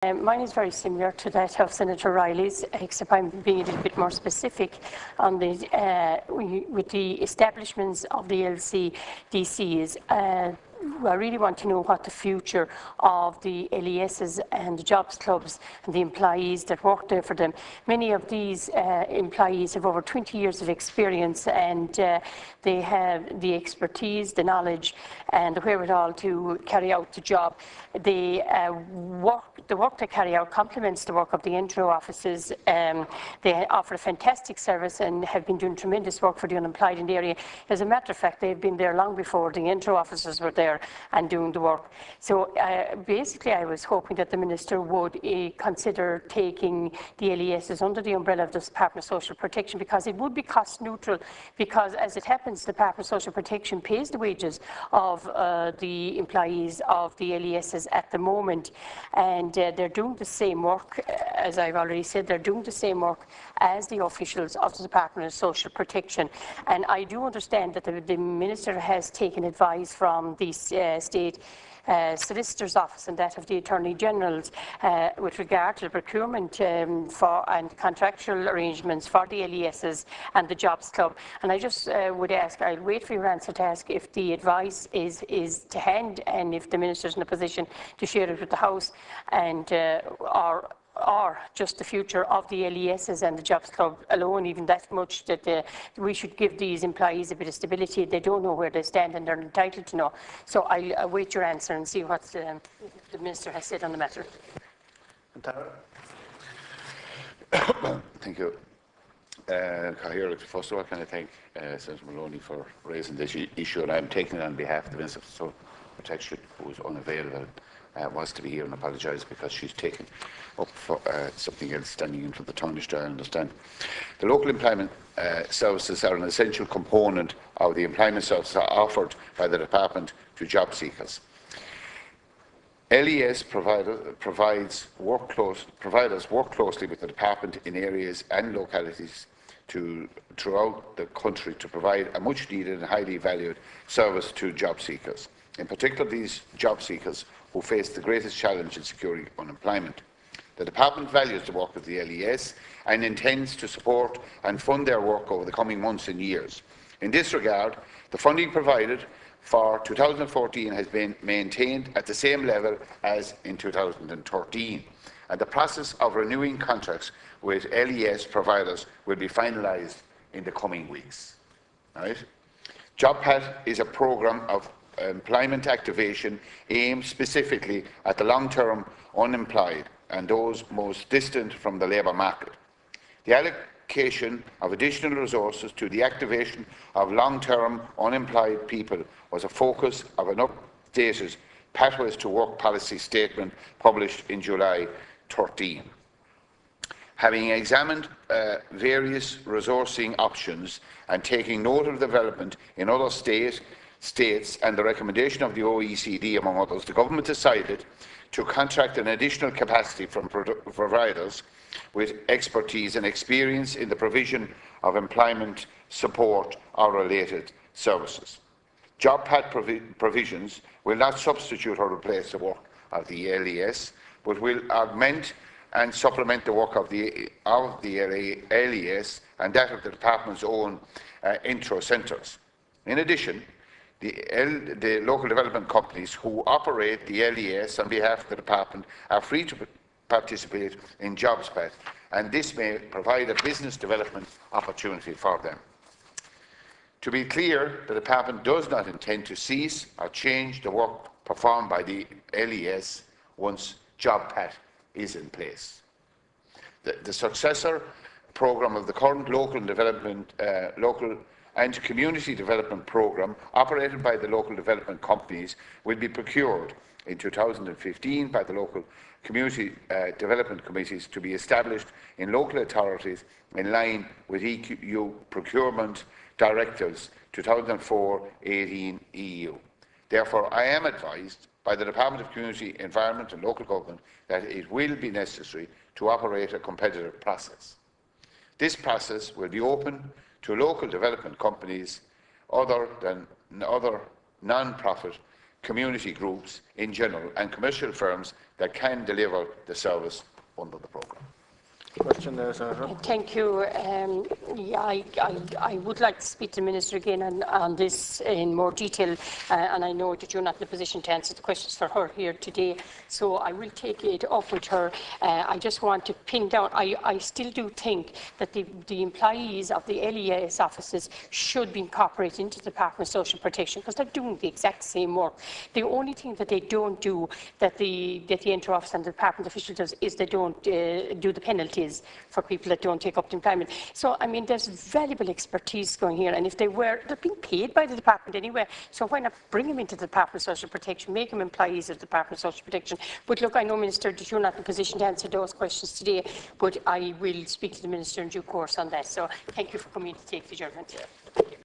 Mine is very similar to that of Senator Riley's, except I'm being a little bit more specific on the with the establishments of the LCDCs. I really want to know what the future of the LESs and the jobs clubs and the employees that work there for them. Many of these employees have over 20 years of experience, and they have the expertise, the knowledge and the wherewithal to carry out the job. The work they carry out complements the work of the intro offices. They offer a fantastic service and have been doing tremendous work for the unemployed in the area. As a matter of fact, they've been there long before the intro officers were there and doing the work. So basically I was hoping that the Minister would consider taking the LESs under the umbrella of the Department of Social Protection, because it would be cost neutral, because as it happens the Department of Social Protection pays the wages of the employees of the LESs at the moment, and they're doing the same work, as I've already said, they're doing the same work as the officials of the Department of Social Protection. And I do understand that the Minister has taken advice from the State Solicitor's Office and that of the Attorney General's with regard to the procurement and contractual arrangements for the LESs and the Jobs Club. And I just would ask, I'll wait for your answer to ask if the advice is to hand and if the Minister's in a position to share it with the House, and or just the future of the LESs and the Jobs Club alone, even that much, that we should give these employees a bit of stability. They don't know where they stand and they're entitled to know. So I'll await your answer and see what the Minister has said on the matter. Thank you. First of all, can I thank Senator Moloney for raising this issue, and I'm taking it on behalf of the Minister of Social Protection, who was unavailable, was to be here, and apologise because she's taken up for something else standing in for the Taoiseach, I understand. The local employment services are an essential component of the employment services offered by the Department to job seekers. LES providers work closely with the Department in areas and localities throughout the country to provide a much needed and highly valued service to job seekers, in particular these job seekers who face the greatest challenge in securing employment. The Department values the work of the LES and intends to support and fund their work over the coming months and years. In this regard, the funding provided for 2014 has been maintained at the same level as in 2013, and the process of renewing contracts with LES providers will be finalised in the coming weeks. Right? JobPat is a programme of employment activation aimed specifically at the long-term unemployed and those most distant from the labour market. The allocation of additional resources to the activation of long-term unemployed people was a focus of an updated Pathways to Work policy statement published in July 2013. Having examined various resourcing options and taking note of development in other states and the recommendation of the OECD, among others, the Government decided to contract an additional capacity from providers with expertise and experience in the provision of employment support or related services. JobPat provisions will not substitute or replace the work of the LES, but will augment and supplement the work of the LES and that of the Department's own intro centres. In addition, the local development companies who operate the LES on behalf of the Department are free to participate in JobsPat, and this may provide a business development opportunity for them. To be clear, the Department does not intend to cease or change the work performed by the LES once JobPat is in place. The successor programme of the current local and community development programme operated by the local development companies will be procured in 2015 by the local community development committees to be established in local authorities in line with EU procurement directives 2004-18 EU. Therefore, I am advised by the Department of Community, Environment and Local Government that it will be necessary to operate a competitive process. This process will be open to local development companies other non-profit community groups in general and commercial firms that can deliver the service under the programme. Question there, Senator. Thank you. Yeah, I would like to speak to the Minister again on this in more detail, and I know that you're not in a position to answer the questions for her here today, so I will take it up with her. I just want to pin down, I still do think that the employees of the LEAS offices should be incorporated into the Department of Social Protection, because they're doing the exact same work. The only thing that they don't do, that the Inter Office and the Department official does, is they don't do the penalties for people that don't take up the employment. So, I mean, there's valuable expertise going here, and if they're being paid by the department anyway, so why not bring them into the Department of Social Protection, make them employees of the Department of Social Protection? But look, I know, Minister, that you're not in a position to answer those questions today, but I will speak to the Minister in due course on that. So, thank you for coming to take the judgment.